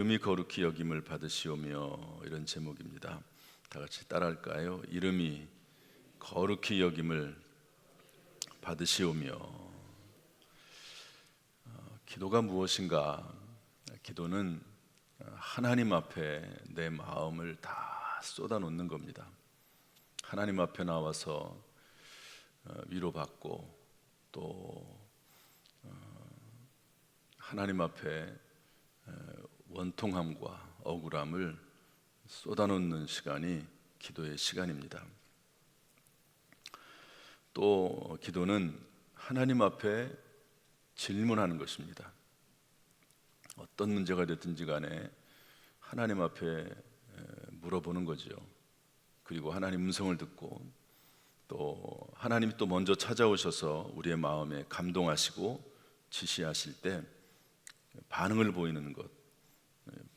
이름이 거룩히 여김을 받으시오며, 이런 제목입니다. 다 같이 따라할까요? 이름이 거룩히 여김을 받으시오며. 기도가 무엇인가? 기도는 하나님 앞에 내 마음을 다 쏟아놓는 겁니다. 하나님 앞에 나와서 위로받고, 또 하나님 앞에 원통함과 억울함을 쏟아놓는 시간이 기도의 시간입니다. 또 기도는 하나님 앞에 질문하는 것입니다. 어떤 문제가 됐든지 간에 하나님 앞에 물어보는 거죠. 그리고 하나님 음성을 듣고, 또 하나님이 또 먼저 찾아오셔서 우리의 마음에 감동하시고 지시하실 때 반응을 보이는 것,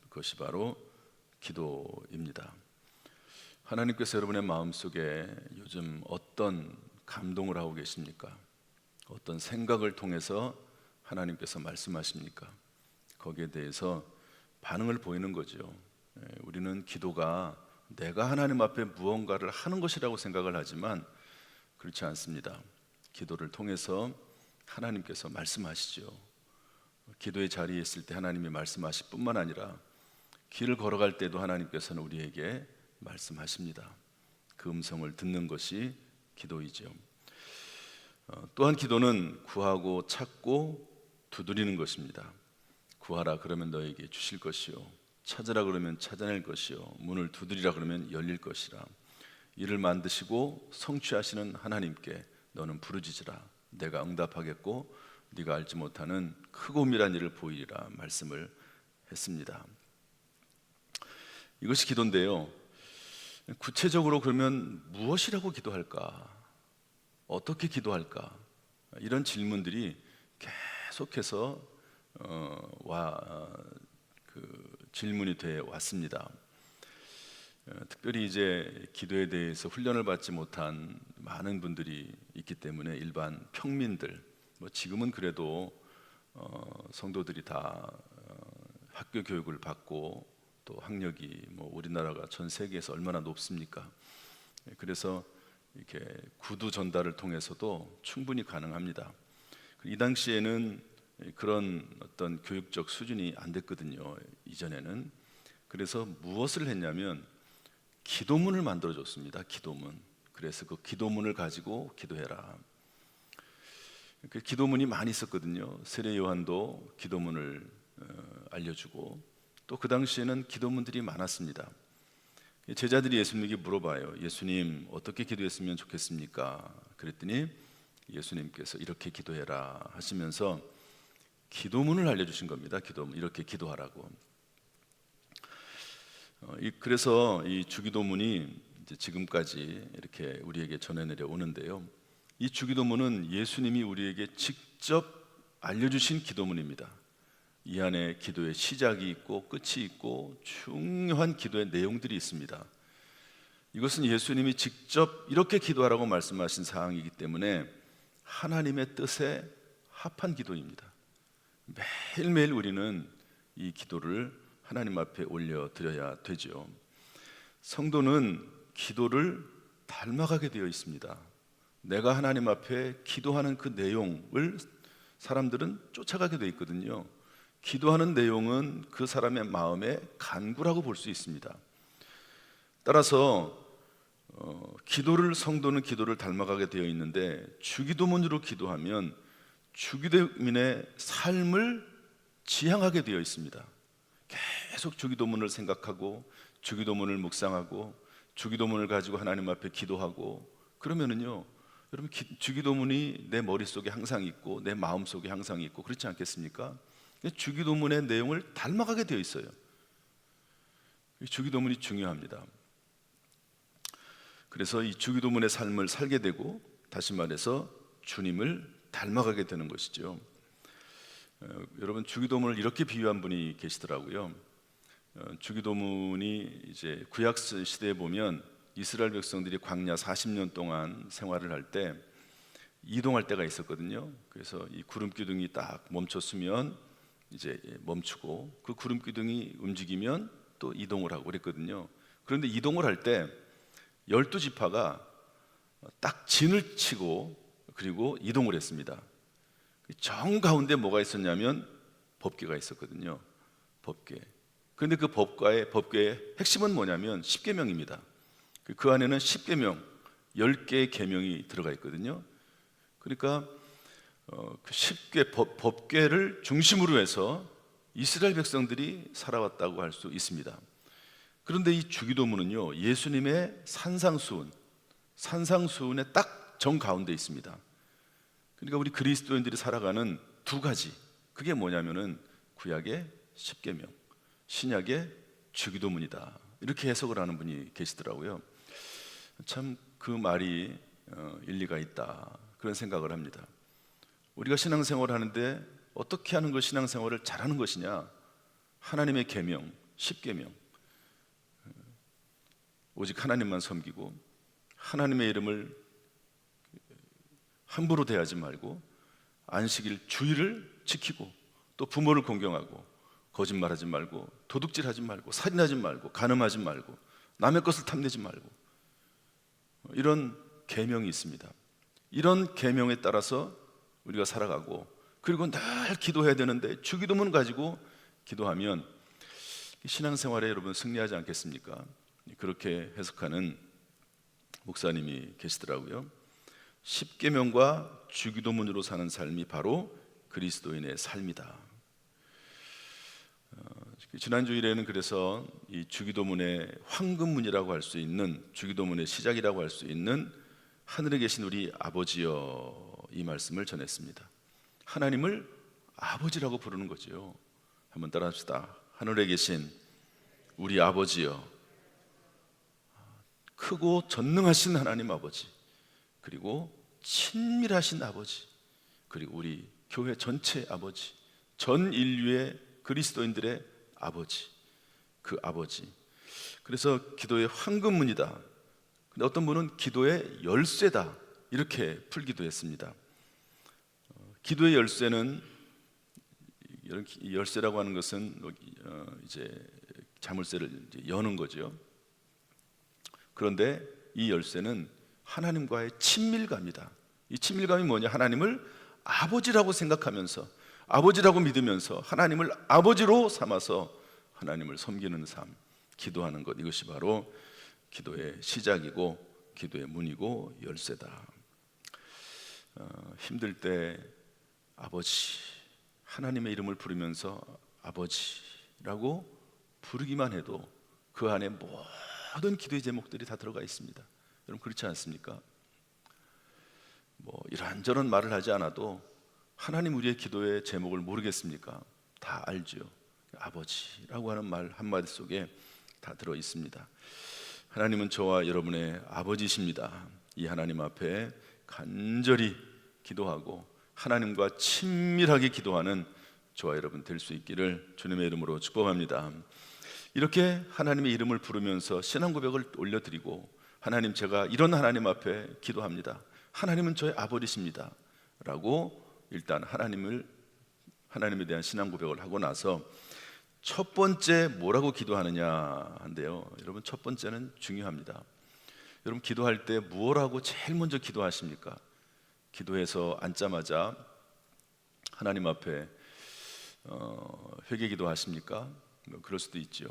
그것이 바로 기도입니다. 하나님께서 여러분의 마음속에 요즘 어떤 감동을 하고 계십니까? 어떤 생각을 통해서 하나님께서 말씀하십니까? 거기에 대해서 반응을 보이는 거죠. 우리는 기도가 내가 하나님 앞에 무언가를 하는 것이라고 생각을 하지만 그렇지 않습니다. 기도를 통해서 하나님께서 말씀하시죠. 기도의 자리에 있을 때 하나님이 말씀하실 뿐만 아니라 길을 걸어갈 때도 하나님께서는 우리에게 말씀하십니다. 그 음성을 듣는 것이 기도이죠. 또한 기도는 구하고 찾고 두드리는 것입니다. 구하라 그러면 너에게 주실 것이요, 찾으라 그러면 찾아낼 것이요, 문을 두드리라 그러면 열릴 것이라. 이를 만드시고 성취하시는 하나님께 너는 부르짖으라. 내가 응답하겠고 네가 알지 못하는 크고 미란 일을 보이리라 말씀을 했습니다. 이것이 기도인데요, 구체적으로 그러면 무엇이라고 기도할까? 어떻게 기도할까? 이런 질문들이 계속해서 질문이 돼 왔습니다. 특별히 이제 기도에 대해서 훈련을 받지 못한 많은 분들이 있기 때문에 일반 평민들, 지금은 그래도 성도들이 다 학교 교육을 받고, 또 학력이 우리나라가 전 세계에서 얼마나 높습니까? 그래서 이렇게 구두 전달을 통해서도 충분히 가능합니다. 이 당시에는 그런 어떤 교육적 수준이 안 됐거든요, 이전에는. 그래서 무엇을 했냐면 기도문을 만들어줬습니다. 기도문. 그래서 그 기도문을 가지고 기도해라. 그 기도문이 많이 있었거든요. 세례 요한도 기도문을 알려주고, 또 그 당시에는 기도문들이 많았습니다. 제자들이 예수님에게 물어봐요. 예수님, 어떻게 기도했으면 좋겠습니까? 그랬더니 예수님께서 이렇게 기도해라 하시면서 기도문을 알려주신 겁니다. 기도문, 이렇게 기도하라고. 그래서 이 주기도문이 이제 지금까지 이렇게 우리에게 전해 내려오는데요, 이 주기도문은 예수님이 우리에게 직접 알려주신 기도문입니다. 이 안에 기도의 시작이 있고 끝이 있고 중요한 기도의 내용들이 있습니다. 이것은 예수님이 직접 이렇게 기도하라고 말씀하신 사항이기 때문에 하나님의 뜻에 합한 기도입니다. 매일매일 우리는 이 기도를 하나님 앞에 올려드려야 되죠. 성도는 기도를 닮아가게 되어 있습니다. 내가 하나님 앞에 기도하는 그 내용을 사람들은 쫓아가게 되어 있거든요. 기도하는 내용은 그 사람의 마음의 간구라고 볼 수 있습니다. 따라서 성도는 기도를 닮아가게 되어 있는데, 주기도문으로 기도하면 주기도민의 삶을 지향하게 되어 있습니다. 계속 주기도문을 생각하고 주기도문을 묵상하고 주기도문을 가지고 하나님 앞에 기도하고, 그러면은요, 여러분, 주기도문이 내 머릿속에 항상 있고 내 마음속에 항상 있고, 그렇지 않겠습니까? 주기도문의 내용을 닮아가게 되어 있어요. 주기도문이 중요합니다. 그래서 이 주기도문의 삶을 살게 되고, 다시 말해서 주님을 닮아가게 되는 것이죠. 여러분, 주기도문을 이렇게 비유한 분이 계시더라고요. 주기도문이 이제 구약 시대에 보면 이스라엘 백성들이 광야 40년 동안 생활을 할 때 이동할 때가 있었거든요. 그래서 이 구름 기둥이 딱 멈췄으면 이제 멈추고 그 구름 기둥이 움직이면 또 이동을 하고 그랬거든요. 그런데 이동을 할 때 12지파가 딱 진을 치고 그리고 이동을 했습니다. 정 가운데 뭐가 있었냐면 법궤가 있었거든요. 법궤. 그런데 그 법궤의 핵심은 뭐냐면 십계명입니다. 그 안에는 십계명 10개의 계명이 들어가 있거든요. 그러니까 그 법궤를 중심으로 해서 이스라엘 백성들이 살아왔다고 할 수 있습니다. 그런데 이 주기도문은요, 예수님의 산상수훈의 딱 정 가운데 있습니다. 그러니까 우리 그리스도인들이 살아가는 두 가지, 그게 뭐냐면은 구약의 십계명, 신약의 주기도문이다. 이렇게 해석을 하는 분이 계시더라고요. 참 그 말이 일리가 있다, 그런 생각을 합니다. 우리가 신앙생활을 하는데 어떻게 하는 것 신앙생활을 잘하는 것이냐? 하나님의 계명, 십계명, 오직 하나님만 섬기고 하나님의 이름을 함부로 대하지 말고 안식일 주일을 지키고 또 부모를 공경하고 거짓말하지 말고 도둑질하지 말고 살인하지 말고 간음하지 말고 남의 것을 탐내지 말고, 이런 계명이 있습니다. 이런 계명에 따라서 우리가 살아가고, 그리고 늘 기도해야 되는데 주기도문 가지고 기도하면 신앙생활에 여러분 승리하지 않겠습니까? 그렇게 해석하는 목사님이 계시더라고요. 십계명과 주기도문으로 사는 삶이 바로 그리스도인의 삶이다. 지난 주일에는 그래서 이 주기도문의 황금문이라고 할 수 있는, 주기도문의 시작이라고 할 수 있는 하늘에 계신 우리 아버지여, 이 말씀을 전했습니다. 하나님을 아버지라고 부르는 거죠. 한번 따라합시다. 하늘에 계신 우리 아버지여, 크고 전능하신 하나님 아버지, 그리고 친밀하신 아버지, 그리고 우리 교회 전체 아버지, 전 인류의 그리스도인들의 아버지, 그 아버지. 그래서 기도의 황금문이다. 근데 어떤 분은 기도의 열쇠다, 이렇게 풀기도 했습니다. 기도의 열쇠는, 열쇠라고 하는 것은 이제 자물쇠를 이제 여는 거죠. 그런데 이 열쇠는 하나님과의 친밀감이다. 이 친밀감이 뭐냐? 하나님을 아버지라고 생각하면서, 아버지라고 믿으면서 하나님을 아버지로 삼아서 하나님을 섬기는 삶, 기도하는 것, 이것이 바로 기도의 시작이고 기도의 문이고 열쇠다. 힘들 때 아버지, 하나님의 이름을 부르면서 아버지라고 부르기만 해도 그 안에 모든 기도의 제목들이 다 들어가 있습니다. 여러분 그렇지 않습니까? 뭐 이런저런 말을 하지 않아도 하나님 우리의 기도의 제목을 모르겠습니까? 다 알죠. 아버지라고 하는 말 한마디 속에 다 들어 있습니다. 하나님은 저와 여러분의 아버지십니다. 이 하나님 앞에 간절히 기도하고 하나님과 친밀하게 기도하는 저와 여러분 될 수 있기를 주님의 이름으로 축복합니다. 이렇게 하나님의 이름을 부르면서 신앙 고백을 올려드리고, 하나님, 제가 이런 하나님 앞에 기도합니다. 하나님은 저의 아버지십니다 라고 일단 하나님에 대한 신앙 고백을 하고 나서 첫 번째 뭐라고 기도하느냐 한데요, 여러분 첫 번째는 중요합니다. 여러분 기도할 때 무엇하고 제일 먼저 기도하십니까? 기도해서 앉자마자 하나님 앞에 회개 기도하십니까? 그럴 수도 있죠.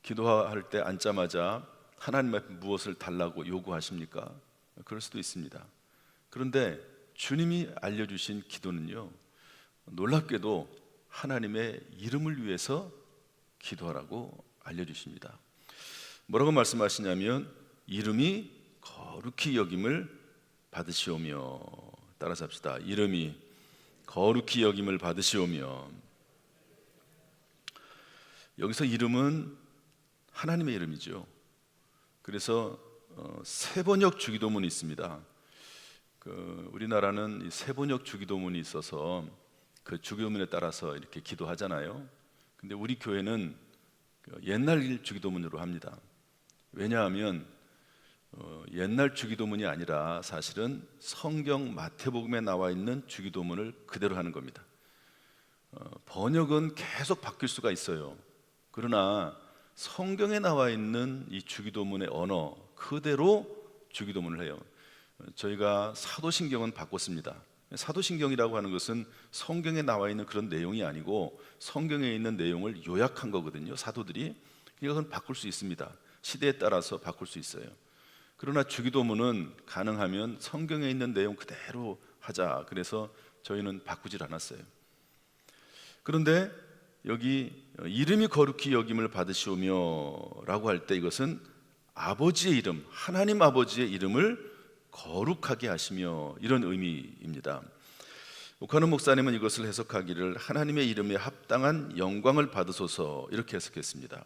기도할 때 앉자마자 하나님 앞에 무엇을 달라고 요구하십니까? 그럴 수도 있습니다. 그런데 주님이 알려주신 기도는요, 놀랍게도 하나님의 이름을 위해서 기도하라고 알려주십니다. 뭐라고 말씀하시냐면 이름이 거룩히 여김을 받으시오며, 따라서 합시다. 이름이 거룩히 여김을 받으시오며. 여기서 이름은 하나님의 이름이죠. 그래서 세번역 주기도문이 있습니다. 우리나라는 이 세번역 주기도문이 있어서 그 주기도문에 따라서 이렇게 기도하잖아요. 근데 우리 교회는 옛날 주기도문으로 합니다. 왜냐하면 옛날 주기도문이 아니라 사실은 성경 마태복음에 나와 있는 주기도문을 그대로 하는 겁니다. 번역은 계속 바뀔 수가 있어요. 그러나 성경에 나와 있는 이 주기도문의 언어 그대로 주기도문을 해요. 저희가 사도신경은 바꿨습니다. 사도신경이라고 하는 것은 성경에 나와 있는 그런 내용이 아니고 성경에 있는 내용을 요약한 거거든요. 사도들이. 이건 바꿀 수 있습니다. 시대에 따라서 바꿀 수 있어요. 그러나 주기도문은 가능하면 성경에 있는 내용 그대로 하자. 그래서 저희는 바꾸질 않았어요. 그런데 여기 이름이 거룩히 여김을 받으시오며 라고 할 때 이것은 아버지의 이름, 하나님 아버지의 이름을 거룩하게 하시며 이런 의미입니다. 오카노 목사님은 이것을 해석하기를 하나님의 이름에 합당한 영광을 받으소서 이렇게 해석했습니다.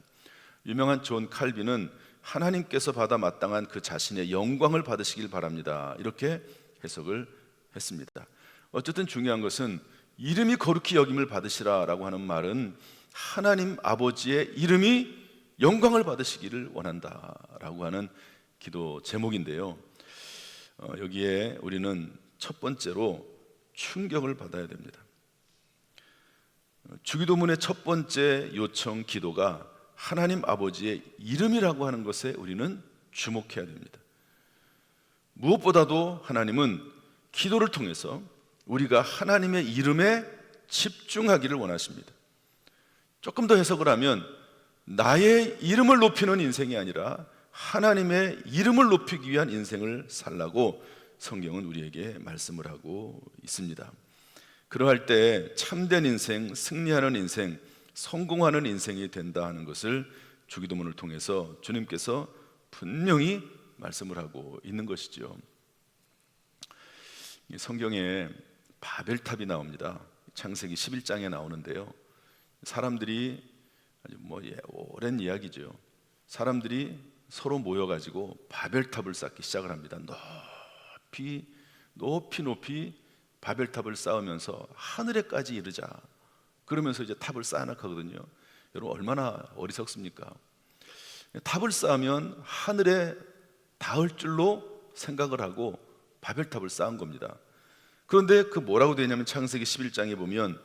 유명한 존 칼빈은 하나님께서 받아 마땅한 그 자신의 영광을 받으시길 바랍니다 이렇게 해석을 했습니다. 어쨌든 중요한 것은 이름이 거룩히 여김을 받으시라라고 하는 말은 하나님 아버지의 이름이 영광을 받으시기를 원한다라고 하는 기도 제목인데요. 여기에 우리는 첫 번째로 충격을 받아야 됩니다. 주기도문의 첫 번째 요청 기도가 하나님 아버지의 이름이라고 하는 것에 우리는 주목해야 됩니다. 무엇보다도 하나님은 기도를 통해서 우리가 하나님의 이름에 집중하기를 원하십니다. 조금 더 해석을 하면 나의 이름을 높이는 인생이 아니라 하나님의 이름을 높이기 위한 인생을 살라고 성경은 우리에게 말씀을 하고 있습니다. 그러할 때 참된 인생, 승리하는 인생, 성공하는 인생이 된다 하는 것을 주기도문을 통해서 주님께서 분명히 말씀을 하고 있는 것이죠. 성경에 바벨탑이 나옵니다. 창세기 11장에 나오는데요. 사람들이 아주 오랜 이야기죠. 사람들이 서로 모여가지고 바벨탑을 쌓기 시작을 합니다. 높이 바벨탑을 쌓으면서 하늘에까지 이르자. 그러면서 이제 탑을 쌓아나가거든요. 여러분 얼마나 어리석습니까? 탑을 쌓으면 하늘에 닿을 줄로 생각을 하고 바벨탑을 쌓은 겁니다. 그런데 그 뭐라고 되냐면 창세기 11장에 보면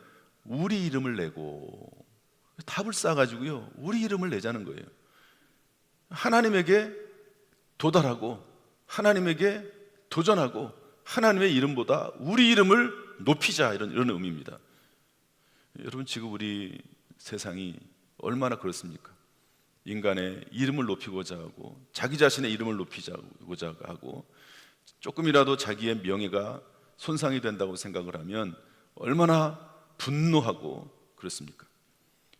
우리 이름을 내고 탑을 쌓아가지고요 우리 이름을 내자는 거예요. 하나님에게 도달하고 하나님에게 도전하고 하나님의 이름보다 우리 이름을 높이자 이런 의미입니다. 여러분 지금 우리 세상이 얼마나 그렇습니까? 인간의 이름을 높이고자 하고 자기 자신의 이름을 높이고자 하고 조금이라도 자기의 명예가 손상이 된다고 생각을 하면 얼마나 분노하고 그렇습니까?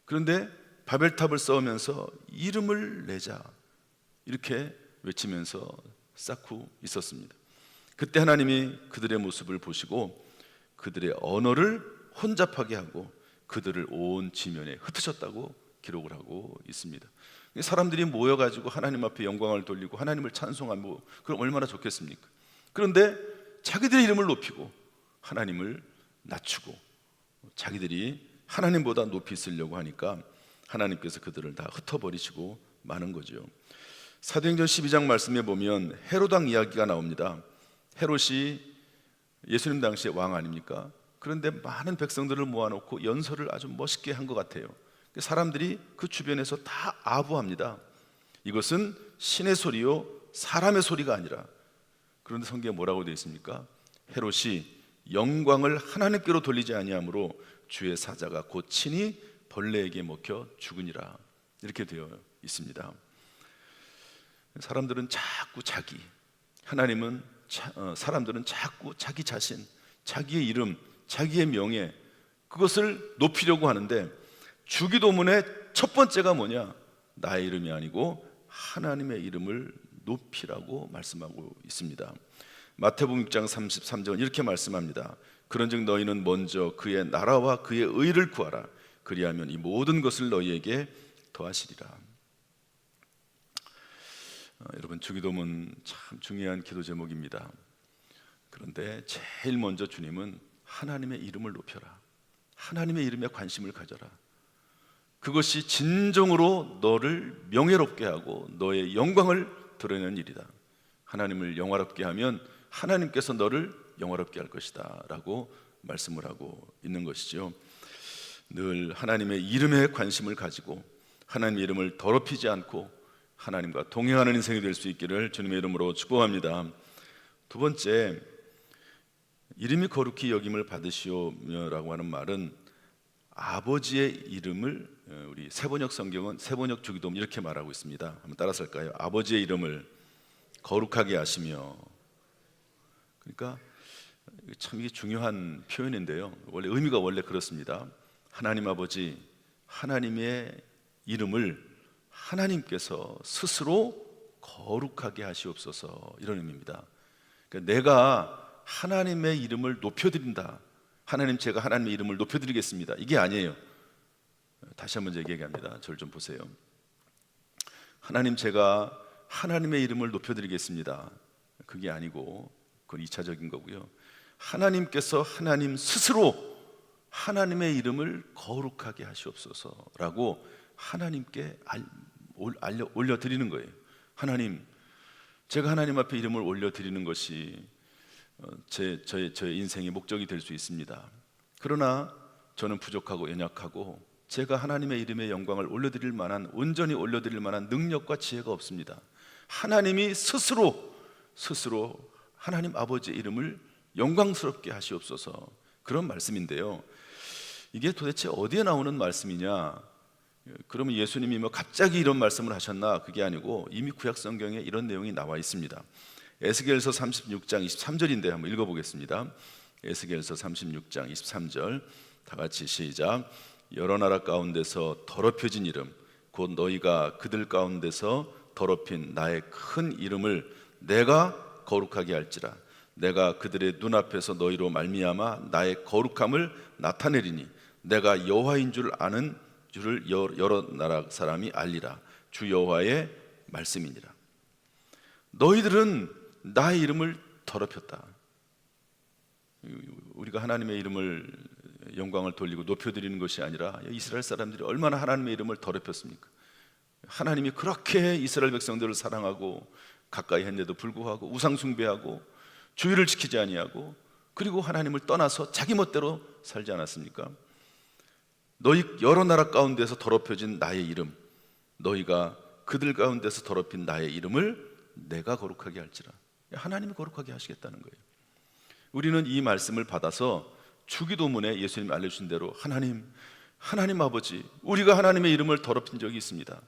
그런데 바벨탑을 쌓으면서 이름을 내자 이렇게 외치면서 쌓고 있었습니다. 그때 하나님이 그들의 모습을 보시고 그들의 언어를 혼잡하게 하고 그들을 온 지면에 흩으셨다고 기록을 하고 있습니다. 사람들이 모여가지고 하나님 앞에 영광을 돌리고 하나님을 찬송하면 그럼 얼마나 좋겠습니까? 그런데 자기들의 이름을 높이고 하나님을 낮추고 자기들이 하나님보다 높이 쓰려고 하니까 하나님께서 그들을 다 흩어버리시고 마는 거죠. 사도행전 12장 말씀에 보면 헤로당 이야기가 나옵니다. 헤롯이 예수님 당시의 왕 아닙니까? 그런데 많은 백성들을 모아놓고 연설을 아주 멋있게 한 것 같아요. 사람들이 그 주변에서 다 아부합니다. 이것은 신의 소리요 사람의 소리가 아니라. 그런데 성경에 뭐라고 되어 있습니까? 헤롯이 영광을 하나님께로 돌리지 아니하므로 주의 사자가 곧 친히 벌레에게 먹혀 죽으니라 이렇게 되어 있습니다. 사람들은 자꾸 자기, 사람들은 자꾸 자기 자신, 자기의 이름, 자기의 명예 그것을 높이려고 하는데 주기도문의 첫 번째가 뭐냐? 나의 이름이 아니고 하나님의 이름을 높이라고 말씀하고 있습니다. 마태복음 6장 33절 이렇게 말씀합니다. 그런즉 너희는 먼저 그의 나라와 그의 의를 구하라. 그리하면 이 모든 것을 너희에게 더하시리라. 여러분 주기도문 참 중요한 기도 제목입니다. 그런데 제일 먼저 주님은 하나님의 이름을 높여라. 하나님의 이름에 관심을 가져라. 그것이 진정으로 너를 명예롭게 하고 너의 영광을 드러내는 일이다. 하나님을 영화롭게 하면 하나님께서 너를 영화롭게 할 것이다 라고 말씀을 하고 있는 것이죠. 늘 하나님의 이름에 관심을 가지고 하나님의 이름을 더럽히지 않고 하나님과 동행하는 인생이 될 수 있기를 주님의 이름으로 축복합니다. 두 번째, 이름이 거룩히 여김을 받으시오며라고 하는 말은 아버지의 이름을, 우리 세번역 성경은 세번역 주기도문 이렇게 말하고 있습니다. 한번 따라서 할까요? 아버지의 이름을 거룩하게 하시며. 그러니까 참 이게 중요한 표현인데요. 원래 의미가 원래 그렇습니다. 하나님 아버지, 하나님의 이름을 하나님께서 스스로 거룩하게 하시옵소서, 이런 의미입니다. 그러니까 내가 하나님의 이름을 높여드린다. 하나님, 제가 하나님의 이름을 높여드리겠습니다. 이게 아니에요. 다시 한번 얘기합니다. 저를 좀 보세요. 하나님, 제가 하나님의 이름을 높여드리겠습니다. 그게 아니고 그건 2차적인 거고요. 하나님께서 하나님 스스로 하나님의 이름을 거룩하게 하시옵소서라고 하나님께 올려드리는 거예요. 하나님, 제가 하나님 앞에 이름을 올려드리는 것이 저의 인생의 목적이 될 수 있습니다. 그러나 저는 부족하고 연약하고 제가 하나님의 이름의 영광을 올려드릴 만한, 온전히 올려드릴 만한 능력과 지혜가 없습니다. 하나님이 스스로 하나님 아버지의 이름을 영광스럽게 하시옵소서, 그런 말씀인데요. 이게 도대체 어디에 나오는 말씀이냐? 그러면 예수님이 뭐 갑자기 이런 말씀을 하셨나? 그게 아니고 이미 구약 성경에 이런 내용이 나와 있습니다. 에스겔서 36장 23절인데 한번 읽어보겠습니다. 에스겔서 36장 23절 다 같이 시작. 여러 나라 가운데서 더럽혀진 이름, 곧 너희가 그들 가운데서 더럽힌 나의 큰 이름을 내가 거룩하게 할지라. 내가 그들의 눈앞에서 너희로 말미암아 나의 거룩함을 나타내리니 내가 여호와인 줄 아는 줄을 여러 나라 사람이 알리라. 주 여호와의 말씀이니라. 너희들은 나의 이름을 더럽혔다. 우리가 하나님의 이름을, 영광을 돌리고 높여드리는 것이 아니라 이스라엘 사람들이 얼마나 하나님의 이름을 더럽혔습니까? 하나님이 그렇게 이스라엘 백성들을 사랑하고 가까이 했는데도 불구하고 우상 숭배하고 주의를 지키지 아니하고, 그리고 하나님을 떠나서 자기 멋대로 살지 않았습니까? 너희 여러 나라 가운데서 더럽혀진 나의 이름, 너희가 그들 가운데서 더럽힌 나의 이름을 내가 거룩하게 할지라. 하나님이 거룩하게 하시겠다는 거예요. 우리는 이 말씀을 받아서 주기도문에 예수님이 알려주신 대로 하나님 아버지, 우리가 하나님의 이름을 더럽힌 적이 있습니다.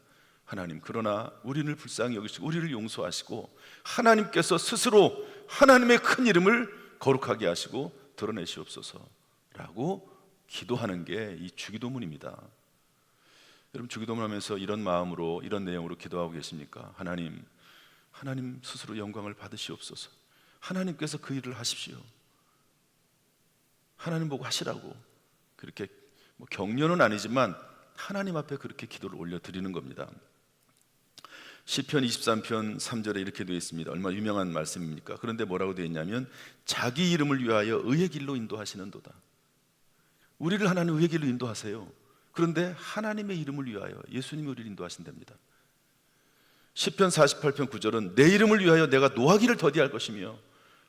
하나님, 그러나 우리를 불쌍히 여기시고 우리를 용서하시고 하나님께서 스스로 하나님의 큰 이름을 거룩하게 하시고 드러내시옵소서라고 기도하는 게 이 주기도문입니다. 여러분, 주기도문 하면서 이런 마음으로, 이런 내용으로 기도하고 계십니까? 하나님 스스로 영광을 받으시옵소서. 하나님께서 그 일을 하십시오. 하나님 보고 하시라고, 그렇게 격려는 아니지만 하나님 앞에 그렇게 기도를 올려드리는 겁니다. 시편 23편 3절에 이렇게 되어 있습니다. 얼마나 유명한 말씀입니까? 그런데 뭐라고 되어 있냐면 자기 이름을 위하여 의의 길로 인도하시는도다. 우리를 하나님 의의 길로 인도하세요. 그런데 하나님의 이름을 위하여 예수님이 우리를 인도하신답니다. 시편 48편 9절은 내 이름을 위하여 내가 노하기를 더디할 것이며,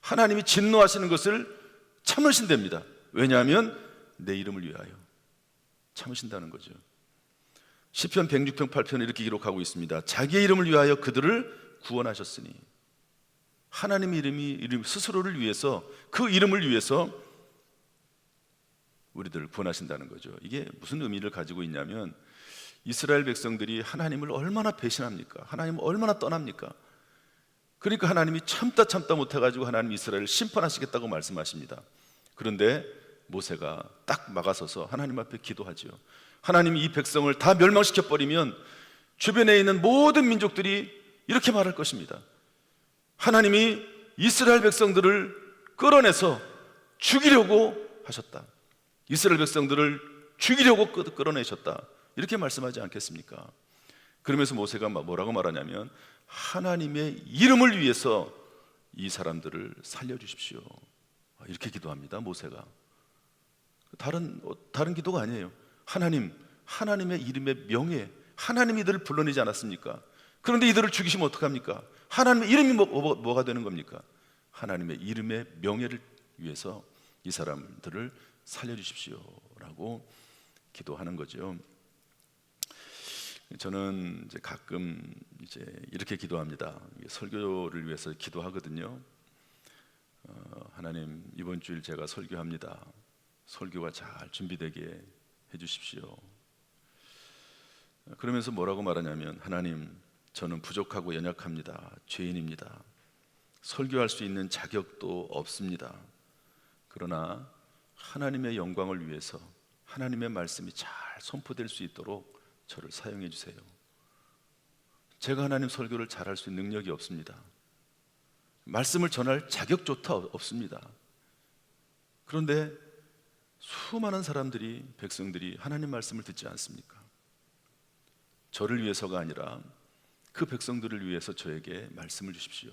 하나님이 진노하시는 것을 참으신답니다. 왜냐하면 내 이름을 위하여 참으신다는 거죠. 시편 106편 8편에 이렇게 기록하고 있습니다. 자기의 이름을 위하여 그들을 구원하셨으니, 하나님의 이름 스스로를 위해서, 그 이름을 위해서 우리들을 구원하신다는 거죠. 이게 무슨 의미를 가지고 있냐면, 이스라엘 백성들이 하나님을 얼마나 배신합니까? 하나님을 얼마나 떠납니까? 그러니까 하나님이 참다 못해가지고 하나님 이스라엘을 심판하시겠다고 말씀하십니다. 그런데 모세가 딱 막아서서 하나님 앞에 기도하죠. 하나님이 이 백성을 다 멸망시켜버리면 주변에 있는 모든 민족들이 이렇게 말할 것입니다. 하나님이 이스라엘 백성들을 끌어내서 죽이려고 하셨다. 이스라엘 백성들을 죽이려고 끌어내셨다. 이렇게 말씀하지 않겠습니까? 그러면서 모세가 뭐라고 말하냐면 하나님의 이름을 위해서 이 사람들을 살려주십시오, 이렇게 기도합니다. 모세가 다른 기도가 아니에요. 하나님의 이름의 명예, 하나님이 이들을 불러내지 않았습니까? 그런데 이들을 죽이시면 어떡합니까? 하나님의 이름이 뭐가 되는 겁니까? 하나님의 이름의 명예를 위해서 이 사람들을 살려주십시오 라고 기도하는 거죠. 저는 이제 가끔 이제 이렇게 기도합니다. 설교를 위해서 기도하거든요. 하나님, 이번 주일 제가 설교합니다. 설교가 잘 준비되게 해주십시오. 그러면서 뭐라고 말하냐면, 하나님, 저는 부족하고 연약합니다. 죄인입니다. 설교할 수 있는 자격도 없습니다. 그러나 하나님의 영광을 위해서 하나님의 말씀이 잘 선포될 수 있도록 저를 사용해 주세요. 제가 하나님 설교를 잘할 수 있는 능력이 없습니다. 말씀을 전할 자격조차 없습니다. 그런데 수많은 사람들이, 백성들이 하나님 말씀을 듣지 않습니까? 저를 위해서가 아니라 그 백성들을 위해서 저에게 말씀을 주십시오.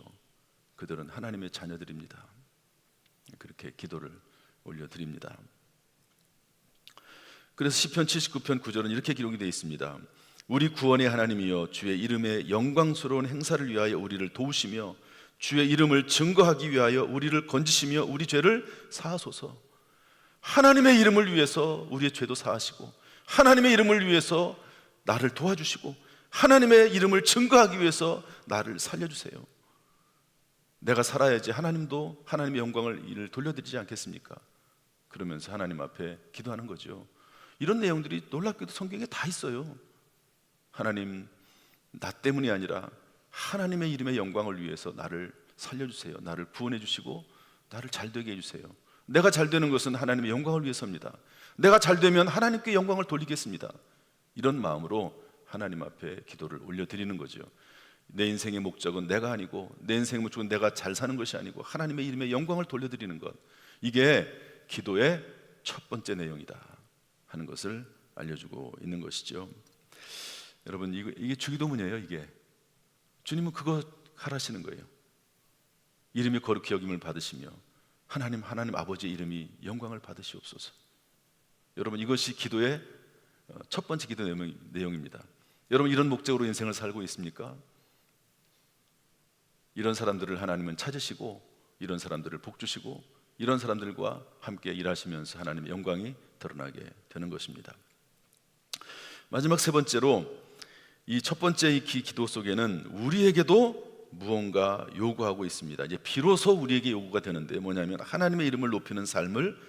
그들은 하나님의 자녀들입니다. 그렇게 기도를 올려드립니다. 그래서 시편 79편 9절은 이렇게 기록이 되어 있습니다. 우리 구원의 하나님이여, 주의 이름의 영광스러운 행사를 위하여 우리를 도우시며 주의 이름을 증거하기 위하여 우리를 건지시며 우리 죄를 사하소서. 하나님의 이름을 위해서 우리의 죄도 사하시고, 하나님의 이름을 위해서 나를 도와주시고, 하나님의 이름을 증거하기 위해서 나를 살려주세요. 내가 살아야지 하나님도 하나님의 영광을 이를 돌려드리지 않겠습니까? 그러면서 하나님 앞에 기도하는 거죠. 이런 내용들이 놀랍게도 성경에 다 있어요. 하나님, 나 때문이 아니라 하나님의 이름의 영광을 위해서 나를 살려주세요. 나를 구원해 주시고 나를 잘되게 해주세요. 내가 잘되는 것은 하나님의 영광을 위해서입니다. 내가 잘되면 하나님께 영광을 돌리겠습니다. 이런 마음으로 하나님 앞에 기도를 올려드리는 거죠. 내 인생의 목적은 내가 아니고, 내 인생의 목적은 내가 잘 사는 것이 아니고 하나님의 이름의 영광을 돌려드리는 것, 이게 기도의 첫 번째 내용이다 하는 것을 알려주고 있는 것이죠. 여러분, 이게 주기도문이에요. 이게 주님은 그거 하라시는 거예요. 이름이 거룩히 여김을 받으시며 하나님 아버지의 이름이 영광을 받으시옵소서. 여러분, 이것이 기도의 첫 번째 기도 내용입니다. 여러분, 이런 목적으로 인생을 살고 있습니까? 이런 사람들을 하나님은 찾으시고, 이런 사람들을 복주시고, 이런 사람들과 함께 일하시면서 하나님의 영광이 드러나게 되는 것입니다. 마지막 세 번째로, 이 첫 번째 기도 속에는 우리에게도 무언가 요구하고 있습니다. 이제 비로소 우리에게 요구가 되는데 뭐냐면, 하나님의 이름을 높이는 삶을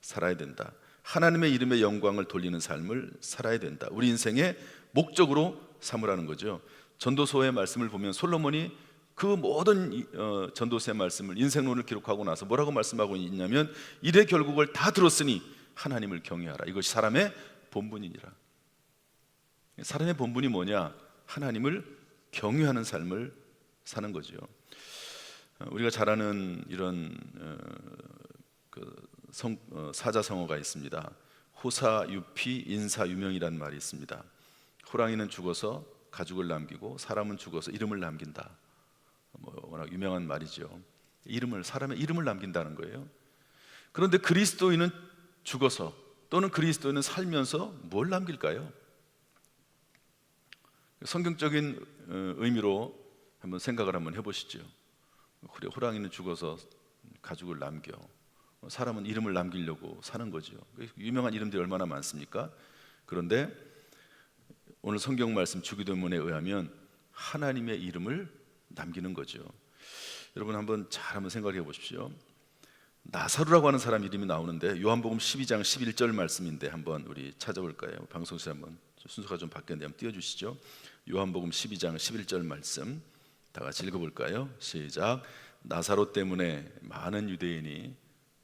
살아야 된다. 하나님의 이름의 영광을 돌리는 삶을 살아야 된다. 우리 인생의 목적으로 삼으라는 거죠. 전도서의 말씀을 보면 솔로몬이 그 모든 전도서의 말씀을, 인생론을 기록하고 나서 뭐라고 말씀하고 있냐면, 이래 결국을 다 들었으니 하나님을 경외하라. 이것이 사람의 본분이니라. 사람의 본분이 뭐냐? 하나님을 경외하는 삶을 사는 거죠. 우리가 잘 아는 이런 사자성어가 있습니다. 호사유피 인사유명이라는 말이 있습니다. 호랑이는 죽어서 가죽을 남기고 사람은 죽어서 이름을 남긴다. 워낙 유명한 말이죠. 사람의 이름을 남긴다는 거예요. 그런데 그리스도인은 죽어서, 또는 그리스도인은 살면서 뭘 남길까요? 성경적인 의미로 한번 생각을 한번 해보시죠. 호랑이는 죽어서 가죽을 남겨, 사람은 이름을 남기려고 사는 거죠. 유명한 이름들이 얼마나 많습니까? 그런데 오늘 성경 말씀 주기도문에 의하면 하나님의 이름을 남기는 거죠. 여러분, 한번 생각해 보십시오. 나사로라고 하는 사람 이름이 나오는데, 요한복음 12장 11절 말씀인데 한번 우리 찾아볼까요? 방송실 한번 순서가 좀 바뀌었는데 한번 띄워주시죠. 요한복음 12장 11절 말씀 다 같이 읽어볼까요? 시작. 나사로 때문에 많은 유대인이,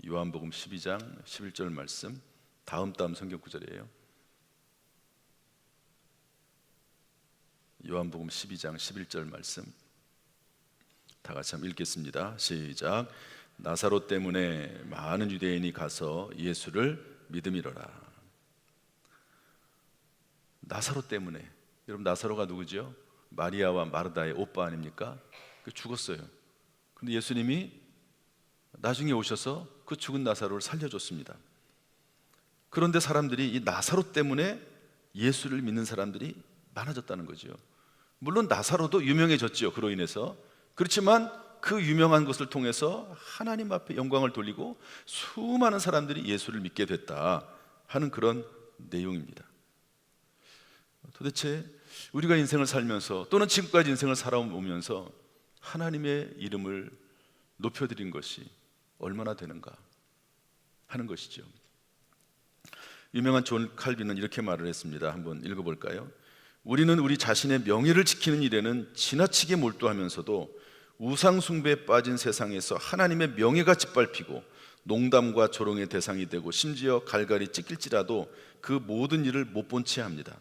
요한복음 12장 11절 말씀, 다음 성경 구절이에요. 요한복음 12장 11절 말씀 다 같이 한번 읽겠습니다. 시작. 나사로 때문에 많은 유대인이 가서 예수를 믿음이로라. 나사로 때문에. 여러분, 나사로가 누구죠? 마리아와 마르다의 오빠 아닙니까? 죽었어요. 근데 예수님이 나중에 오셔서 그 죽은 나사로를 살려줬습니다. 그런데 사람들이 이 나사로 때문에 예수를 믿는 사람들이 많아졌다는 거죠. 물론 나사로도 유명해졌죠, 그로 인해서. 그렇지만 그 유명한 것을 통해서 하나님 앞에 영광을 돌리고 수많은 사람들이 예수를 믿게 됐다 하는 그런 내용입니다. 도대체 우리가 인생을 살면서 또는 지금까지 인생을 살아오면서 하나님의 이름을 높여드린 것이 얼마나 되는가 하는 것이죠. 유명한 존 칼빈은 이렇게 말을 했습니다. 한번 읽어볼까요? 우리는 우리 자신의 명예를 지키는 일에는 지나치게 몰두하면서도 우상 숭배에 빠진 세상에서 하나님의 명예가 짓밟히고 농담과 조롱의 대상이 되고 심지어 갈갈이 찢길지라도 그 모든 일을 못 본 채 합니다.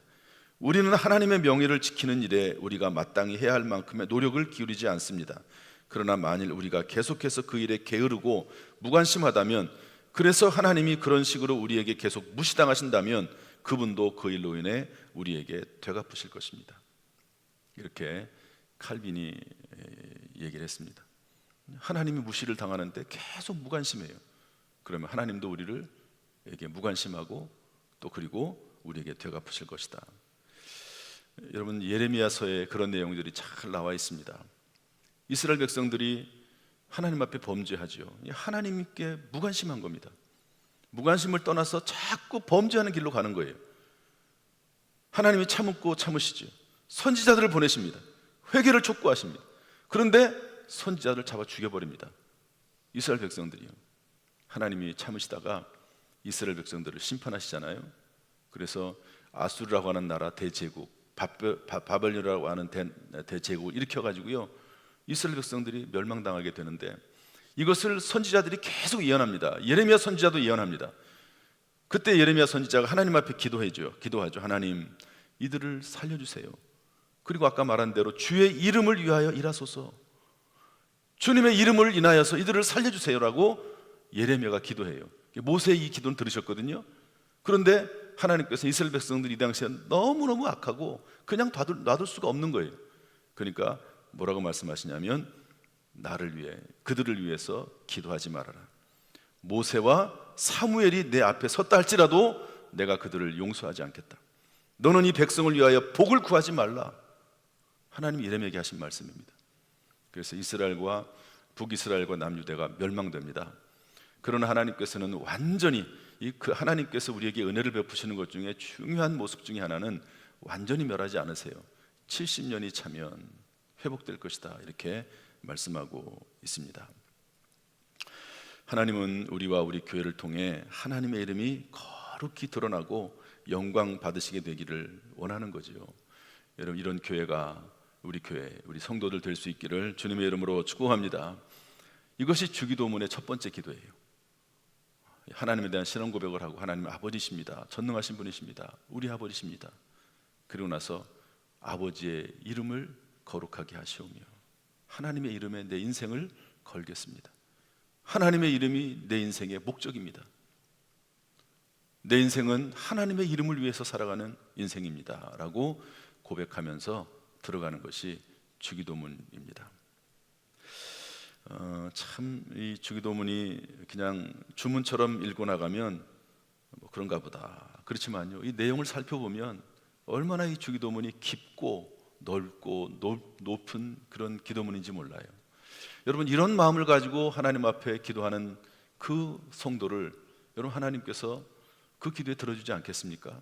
우리는 하나님의 명예를 지키는 일에 우리가 마땅히 해야 할 만큼의 노력을 기울이지 않습니다. 그러나 만일 우리가 계속해서 그 일에 게으르고 무관심하다면, 그래서 하나님이 그런 식으로 우리에게 계속 무시당하신다면 그분도 그 일로 인해 우리에게 되갚으실 것입니다. 이렇게 칼빈이 얘기를 했습니다. 하나님이 무시를 당하는데 계속 무관심해요. 그러면 하나님도 우리에게 무관심하고 또 그리고 우리에게 되갚으실 것이다. 여러분, 예레미야서에 그런 내용들이 잘 나와 있습니다. 이스라엘 백성들이 하나님 앞에 범죄하죠. 하나님께 무관심한 겁니다. 무관심을 떠나서 자꾸 범죄하는 길로 가는 거예요. 하나님이 참고 참으시죠. 선지자들을 보내십니다. 회개를 촉구하십니다. 그런데 선지자들을 잡아 죽여버립니다. 이스라엘 백성들이요. 하나님이 참으시다가 이스라엘 백성들을 심판하시잖아요. 그래서 아수르라고 하는 나라 대제국, 바벨론이라고 하는 대제국을 일으켜가지고요, 이스라엘 백성들이 멸망당하게 되는데, 이것을 선지자들이 계속 예언합니다. 예레미야 선지자도 예언합니다. 그때 예레미야 선지자가 하나님 앞에 기도하죠. 하나님, 이들을 살려주세요. 그리고 아까 말한 대로 주의 이름을 위하여 일하소서, 주님의 이름을 인하여서 이들을 살려주세요라고 예레미야가 기도해요. 모세의 이 기도는 들으셨거든요. 그런데 하나님께서 이스라엘 백성들이 이 당시에 너무너무 악하고 그냥 놔둘 수가 없는 거예요. 그러니까 뭐라고 말씀하시냐면, 나를 위해, 그들을 위해서 기도하지 말아라. 모세와 사무엘이 내 앞에 섰다 할지라도 내가 그들을 용서하지 않겠다. 너는 이 백성을 위하여 복을 구하지 말라. 하나님이 예레미야에게 하신 말씀입니다. 그래서 이스라엘과 북이스라엘과 남유대가 멸망됩니다. 그러나 하나님께서는 완전히 하나님께서 우리에게 은혜를 베푸시는 것 중에 중요한 모습 중에 하나는 완전히 멸하지 않으세요. 70년이 차면 회복될 것이다, 이렇게 말씀하고 있습니다. 하나님은 우리와 우리 교회를 통해 하나님의 이름이 거룩히 드러나고 영광 받으시게 되기를 원하는 거죠. 여러분, 이런 교회가 우리 교회, 우리 성도들 될 수 있기를 주님의 이름으로 축복합니다. 이것이 주기도문의 첫 번째 기도예요. 하나님에 대한 신앙 고백을 하고, 하나님 아버지십니다, 전능하신 분이십니다, 우리 아버지십니다. 그리고 나서 아버지의 이름을 거룩하게 하시오며 하나님의 이름에 내 인생을 걸겠습니다. 하나님의 이름이 내 인생의 목적입니다. 내 인생은 하나님의 이름을 위해서 살아가는 인생입니다 라고 고백하면서 들어가는 것이 주기도문입니다. 참 이 주기도문이 그냥 주문처럼 읽고 나가면 뭐 그런가 보다. 그렇지만요, 이 내용을 살펴보면 얼마나 이 주기도문이 깊고 넓고 높은 그런 기도문인지 몰라요. 여러분, 이런 마음을 가지고 하나님 앞에 기도하는 그 성도를 여러분, 하나님께서 그 기도에 들어주지 않겠습니까?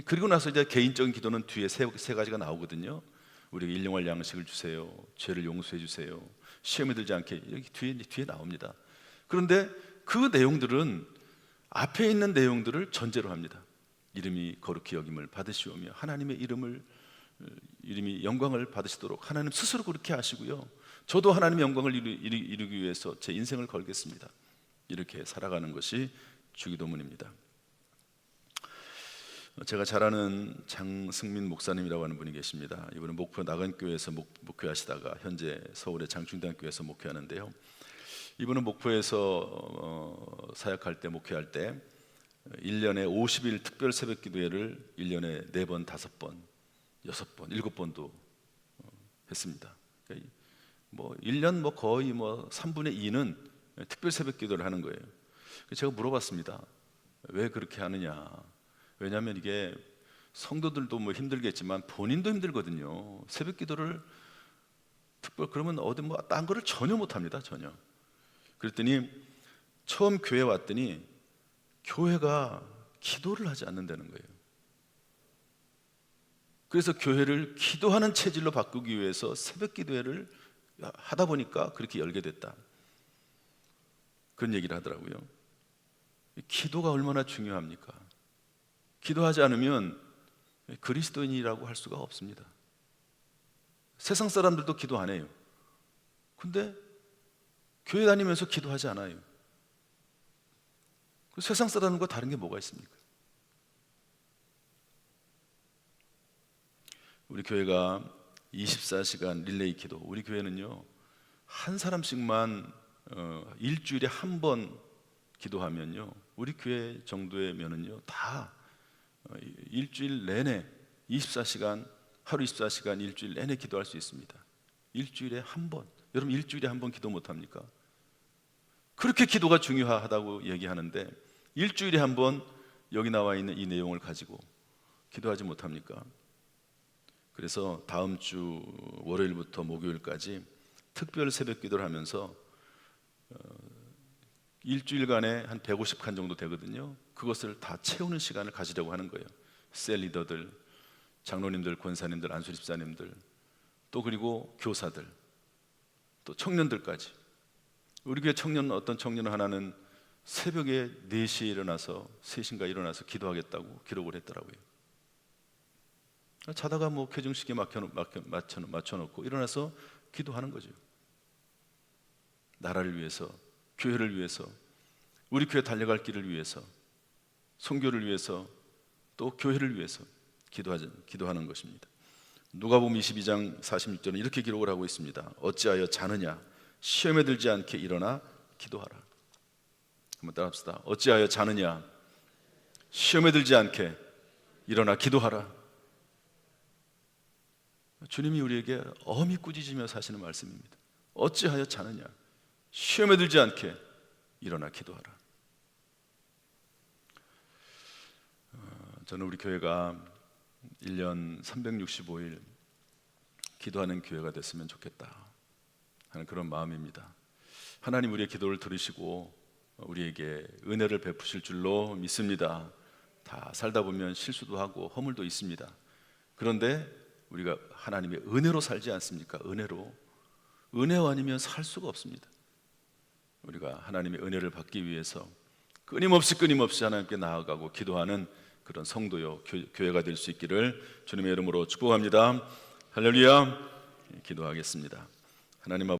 그리고 나서 이제 개인적인 기도는 뒤에 세 가지가 나오거든요. 우리에게 일용할 양식을 주세요, 죄를 용서해 주세요, 시험에 들지 않게, 여기 뒤에 나옵니다. 그런데 그 내용들은 앞에 있는 내용들을 전제로 합니다. 이름이 거룩히 여김을 받으시오며 하나님의 이름이 영광을 받으시도록 하나님 스스로 그렇게 하시고요, 저도 하나님의 영광을 이루기 위해서 제 인생을 걸겠습니다. 이렇게 살아가는 것이 주기도문입니다. 제가 잘 아는 장승민 목사님이라고 하는 분이 계십니다. 이분은 목포 나간교회에서 목회하시다가 현재 서울의 장충대학교에서 목회하는데요, 이분은 목포에서 사역할 때, 목회할 때 1년에 50일 특별 새벽 기도회를 1년에 4번, 5번, 6번, 7번도 했습니다. 그러니까 뭐 1년 거의 3분의 2는 특별 새벽 기도를 하는 거예요. 제가 물어봤습니다. 왜 그렇게 하느냐? 왜냐하면 이게 성도들도 힘들겠지만 본인도 힘들거든요. 새벽 기도를 그러면 어디 딴 거를 전혀 못 합니다. 전혀. 그랬더니 처음 교회 왔더니 교회가 기도를 하지 않는다는 거예요. 그래서 교회를 기도하는 체질로 바꾸기 위해서 새벽 기도회를 하다 보니까 그렇게 열게 됐다, 그런 얘기를 하더라고요. 기도가 얼마나 중요합니까? 기도하지 않으면 그리스도인이라고 할 수가 없습니다. 세상 사람들도 기도 안 해요. 근데 교회 다니면서 기도하지 않아요. 그 세상 사람과 다른 게 뭐가 있습니까? 우리 교회가 24시간 릴레이 기도, 우리 교회는요 한 사람씩만 일주일에 한 번 기도하면요, 우리 교회 정도면은요 다 일주일 내내 24시간, 하루 24시간 일주일 내내 기도할 수 있습니다. 일주일에 한 번. 여러분 일주일에 한 번 기도 못 합니까? 그렇게 기도가 중요하다고 얘기하는데 일주일에 한 번 여기 나와 있는 이 내용을 가지고 기도하지 못합니까? 그래서 다음 주 월요일부터 목요일까지 특별 새벽 기도를 하면서 일주일간에 한 150칸 정도 되거든요. 그것을 다 채우는 시간을 가지려고 하는 거예요. 셀 리더들, 장로님들, 권사님들, 안수 집사님들, 또 그리고 교사들, 또 청년들까지. 우리 교회 어떤 청년 하나는 새벽에 4시에 일어나서 3시인가 일어나서 기도하겠다고 기록을 했더라고요. 자다가 뭐 쾌중식에 맞춰놓고 일어나서 기도하는 거죠. 나라를 위해서, 교회를 위해서, 우리 교회 달려갈 길을 위해서, 선교를 위해서, 또 교회를 위해서 기도하는 것입니다. 누가복음 22장 46절은 이렇게 기록을 하고 있습니다. 어찌하여 자느냐? 시험에 들지 않게 일어나 기도하라. 한번 따라합시다. 어찌하여 자느냐? 시험에 들지 않게 일어나 기도하라. 주님이 우리에게 엄히 꾸짖으며 사시는 말씀입니다. 어찌하여 자느냐? 시험에 들지 않게 일어나 기도하라. 저는 우리 교회가 1년 365일 기도하는 교회가 됐으면 좋겠다 하는 그런 마음입니다. 하나님 우리의 기도를 들으시고 우리에게 은혜를 베푸실 줄로 믿습니다. 다 살다 보면 실수도 하고 허물도 있습니다. 그런데 우리가 하나님의 은혜로 살지 않습니까? 은혜 아니면 살 수가 없습니다. 우리가 하나님의 은혜를 받기 위해서 끊임없이 하나님께 나아가고 기도하는 그런 성도요 교회가 될 수 있기를 주님의 이름으로 축복합니다. 할렐루야. 기도하겠습니다. 하나님